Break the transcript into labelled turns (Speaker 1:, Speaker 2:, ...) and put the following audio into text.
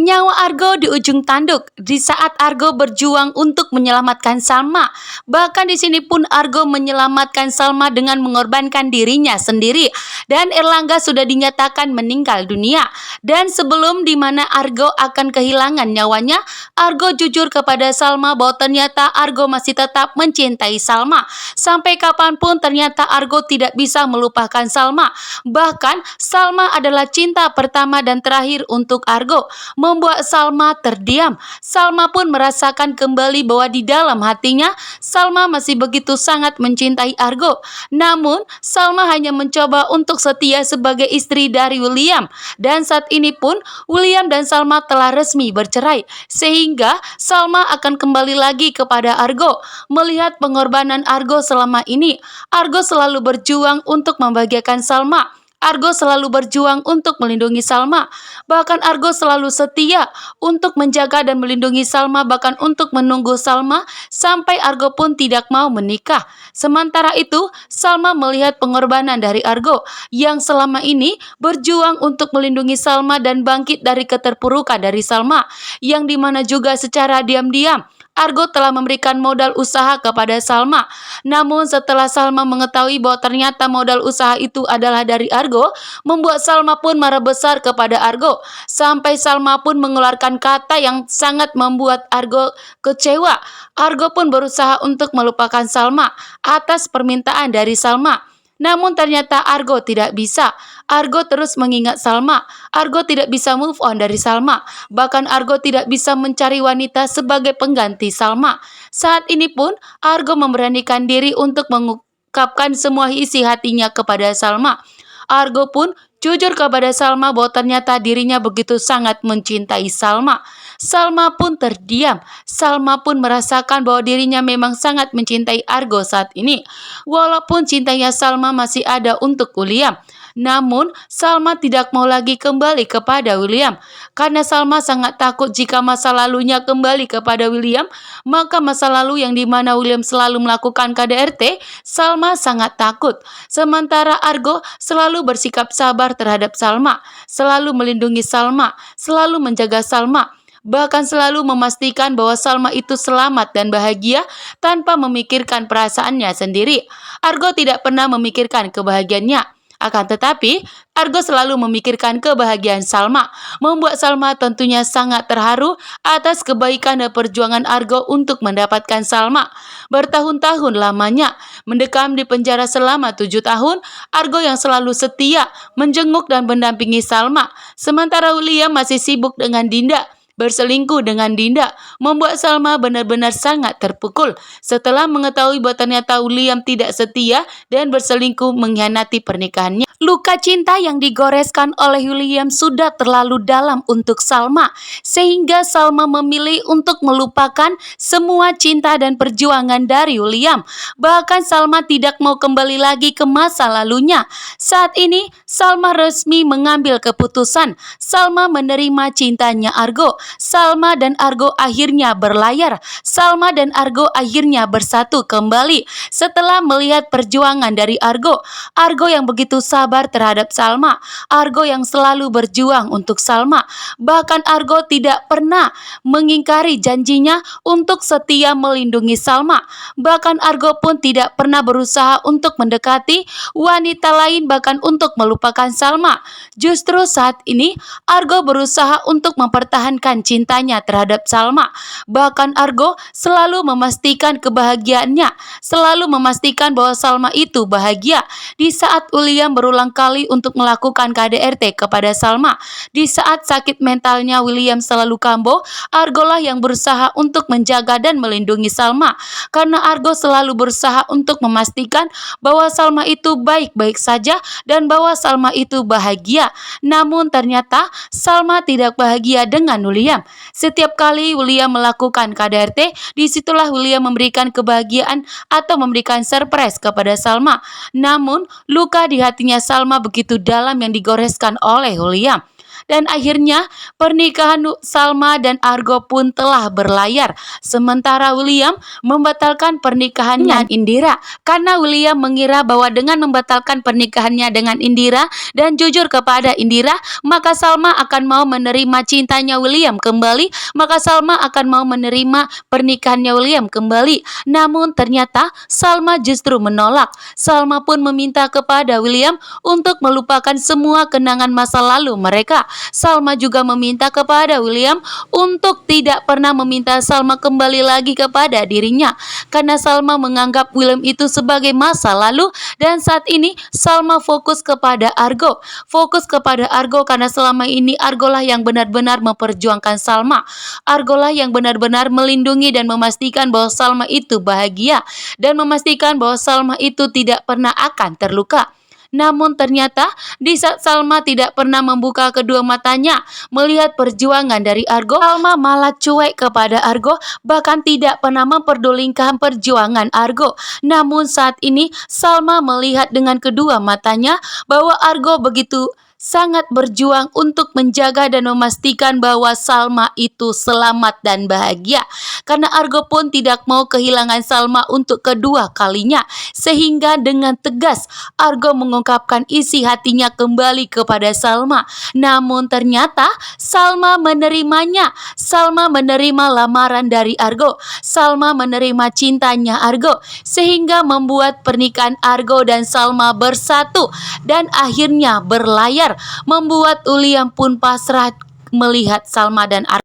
Speaker 1: Nyawa Argo di ujung tanduk di saat Argo berjuang untuk menyelamatkan Salma. Bahkan di sini pun Argo menyelamatkan Salma dengan mengorbankan dirinya sendiri. Dan Erlangga sudah dinyatakan meninggal dunia. Dan sebelum dimana Argo akan kehilangan nyawanya, Argo jujur kepada Salma bahwa ternyata Argo masih tetap mencintai Salma. Sampai kapanpun ternyata Argo tidak bisa melupakan Salma. Bahkan Salma adalah cinta pertama dan terakhir untuk Argo. Membuat Salma terdiam. Salma pun merasakan kembali bahwa di dalam hatinya Salma masih begitu sangat mencintai Argo. Namun Salma hanya mencoba untuk setia sebagai istri dari William. Dan saat ini pun William dan Salma telah resmi bercerai. Sehingga Salma akan kembali lagi kepada Argo. Melihat pengorbanan Argo selama ini, Argo selalu berjuang untuk membahagiakan Salma. Argo selalu berjuang untuk melindungi Salma. Bahkan Argo selalu setia untuk menjaga dan melindungi Salma, bahkan untuk menunggu Salma sampai Argo pun tidak mau menikah. Sementara itu, Salma melihat pengorbanan dari Argo yang selama ini berjuang untuk melindungi Salma dan bangkit dari keterpurukan dari Salma, yang dimana juga secara diam-diam Argo telah memberikan modal usaha kepada Salma. Namun setelah Salma mengetahui bahwa ternyata modal usaha itu adalah dari Argo, membuat Salma pun marah besar kepada Argo. Sampai Salma pun mengeluarkan kata yang sangat membuat Argo kecewa. Argo pun berusaha untuk melupakan Salma atas permintaan dari Salma. Namun ternyata Argo tidak bisa. Argo terus mengingat Salma. Argo tidak bisa move on dari Salma. Bahkan Argo tidak bisa mencari wanita sebagai pengganti Salma. Saat ini pun Argo memberanikan diri untuk mengungkapkan semua isi hatinya kepada Salma. Argo pun jujur kepada Salma bahwa ternyata dirinya begitu sangat mencintai Salma. Salma pun terdiam. Salma pun merasakan bahwa dirinya memang sangat mencintai Argo saat ini. Walaupun cintanya Salma masih ada untuk William. Namun, Salma tidak mau lagi kembali kepada William. Karena Salma sangat takut jika masa lalunya kembali kepada William, maka masa lalu yang dimana William selalu melakukan KDRT, Salma sangat takut. Sementara Argo selalu bersikap sabar terhadap Salma, selalu melindungi Salma, selalu menjaga Salma. Bahkan selalu memastikan bahwa Salma itu selamat dan bahagia tanpa memikirkan perasaannya sendiri. Argo tidak pernah memikirkan kebahagiaannya. Akan tetapi, Argo selalu memikirkan kebahagiaan Salma, membuat Salma tentunya sangat terharu atas kebaikan dan perjuangan Argo untuk mendapatkan Salma. Bertahun-tahun lamanya, mendekam di penjara selama 7 tahun, Argo yang selalu setia, menjenguk dan mendampingi Salma. Sementara William masih sibuk dengan Dinda, berselingkuh dengan Dinda, membuat Salma benar-benar sangat terpukul setelah mengetahui bahwa ternyata William tidak setia dan berselingkuh mengkhianati pernikahannya. Luka cinta yang digoreskan oleh William sudah terlalu dalam untuk Salma, sehingga Salma memilih untuk melupakan semua cinta dan perjuangan dari William. Bahkan Salma tidak mau kembali lagi ke masa lalunya. Saat ini, Salma resmi mengambil keputusan. Salma menerima cintanya Argo. Salma dan Argo akhirnya berlayar. Salma dan Argo akhirnya bersatu kembali setelah melihat perjuangan dari Argo. Argo yang begitu sabar terhadap Salma. Argo yang selalu berjuang untuk Salma. Bahkan Argo tidak pernah mengingkari janjinya untuk setia melindungi Salma. Bahkan Argo pun tidak pernah berusaha untuk mendekati wanita lain, bahkan untuk melupakan Salma. Justru saat ini Argo berusaha untuk mempertahankan cintanya terhadap Salma. Bahkan Argo selalu memastikan kebahagiaannya, selalu memastikan bahwa Salma itu bahagia. Di saat William berulang kali untuk melakukan KDRT kepada Salma, di saat sakit mentalnya William selalu kambuh, Argo lah yang berusaha untuk menjaga dan melindungi Salma. Karena Argo selalu berusaha untuk memastikan bahwa Salma itu baik-baik saja dan bahwa Salma itu bahagia. Namun ternyata Salma tidak bahagia dengan William. Setiap kali William melakukan KDRT, disitulah William memberikan kebahagiaan atau memberikan surprise kepada Salma. Namun luka di hatinya Salma begitu dalam yang digoreskan oleh William. Dan akhirnya pernikahan Salma dan Argo pun telah berlayar. Sementara William membatalkan pernikahannya dengan Indira karena William mengira bahwa dengan membatalkan pernikahannya dengan Indira dan jujur kepada Indira, maka Salma akan mau menerima cintanya William kembali, maka Salma akan mau menerima pernikahannya William kembali. Namun ternyata Salma justru menolak. Salma pun meminta kepada William untuk melupakan semua kenangan masa lalu mereka. Salma juga meminta kepada William untuk tidak pernah meminta Salma kembali lagi kepada dirinya, karena Salma menganggap William itu sebagai masa lalu. Dan saat ini Salma fokus kepada Argo. Fokus kepada Argo karena selama ini Argolah yang benar-benar memperjuangkan Salma. Argolah yang benar-benar melindungi dan memastikan bahwa Salma itu bahagia, dan memastikan bahwa Salma itu tidak pernah akan terluka. Namun ternyata di saat Salma tidak pernah membuka kedua matanya melihat perjuangan dari Argo, Salma malah cuek kepada Argo, bahkan tidak pernah memperdulikan perjuangan Argo. Namun saat ini Salma melihat dengan kedua matanya bahwa Argo begitu sangat berjuang untuk menjaga dan memastikan bahwa Salma itu selamat dan bahagia. Karena Argo pun tidak mau kehilangan Salma untuk kedua kalinya. Sehingga dengan tegas Argo mengungkapkan isi hatinya kembali kepada Salma. Namun ternyata Salma menerimanya. Salma menerima lamaran dari Argo. Salma menerima cintanya Argo. Sehingga membuat pernikahan Argo dan Salma bersatu dan akhirnya berlayar, membuat William pun pasrah melihat Salma dan Argo